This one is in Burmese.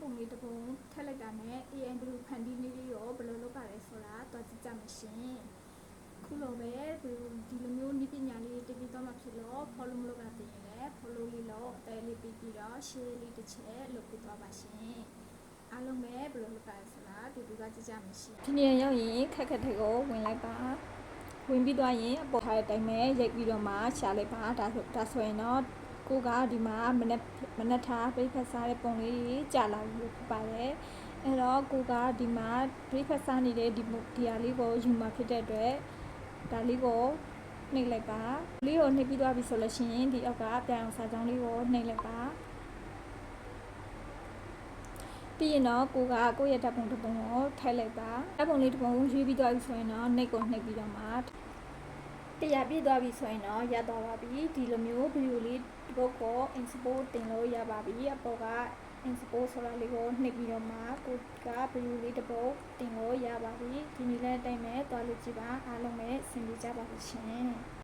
ပုံလေးတစ်ပုံထည့်လိုက်တာနဲ့ AN ဘလူးဖန်တီးလေးရောဘယ်လိုလုပ်ပါလဲဆိုတာတော့ကြည့်ကြမယ်ရှင်ခုလိုပဲဒီလိုမျိုးနည်းပညာလေးတည်ပြီးတော့မှဖြစ်လို့ follow မလုပ်တာတင်ရင်လည်း follow လေးလို့အသေးလေးပြီးပြီးတော့ share လေးတစ်ချက်လုပ်ပြီးတော့ပါရှင်အားလုံးပဲဘယ်လိုလုပ်ပါလဲဆိုတာတူတူကကြည့်ကြမယ်ရှင်ဒီနေရာရောက်ရင်ခက်ခက်တဲ့ကိုဝင်လိုက်ပါဝင်ပြီးတော့ရင်အပေါ်ထားတဲ့အတိုင်းပဲရိုက်ပြီးတော့မှရှာလိုက်ပါဒါဆိုရင်တော့ကိုကဒီမှာမနက်ထားပြိဖက်စားတဲ့ပုံလေးကြာလာပြီဖြစ်ပါတယ်အဲ့တော့ကိုကဒီမှာပြိဖက်စားနေတဲ့ဒီဟာလေးကိုယူမှာဖြစ်တဲ့အတွက်ဒါလေးကိုနှိပ်လိုက်ပါလေးကိုနှိပ်ပြီးသွားပြီဆိုလို့ရှိရင်ဒီအောက်ကပြန်အောင်စာကြောင်းလေးကိုနှိပ်လိုက်ပါပြီးရင်တော့ကိုရဲ့ဓာတ်ပုံတစ်ပုံကိုထည့်လိုက်ပါဓာတ်ပုံလေးတစ်ပုံရွေးပြီးသွားပြီဆိုရင်တော့နှိပ်ကိုနှိပ်ပြီးတော့မှတရားပြည့်သွားပြီဆိုရင်တော့ရသွားပါပြီဒီလိုမျိုးဗီဒီယိုလေးဒီပုတ်ကို export တင်လို့ရပါပြီအပေါ်က export ဆိုတာလေးကိုနှိပ်ပြီးတော့မှကိုကဗီဒီယိုလေးတစ်ပုတ်တင်လို့ရပါပြီဒီနည်းနဲ့တိုင်မဲ့သွားလို့ကြည့်ပါအားလုံးပဲဆင်ပြေကြပါလိမ့်ရှင်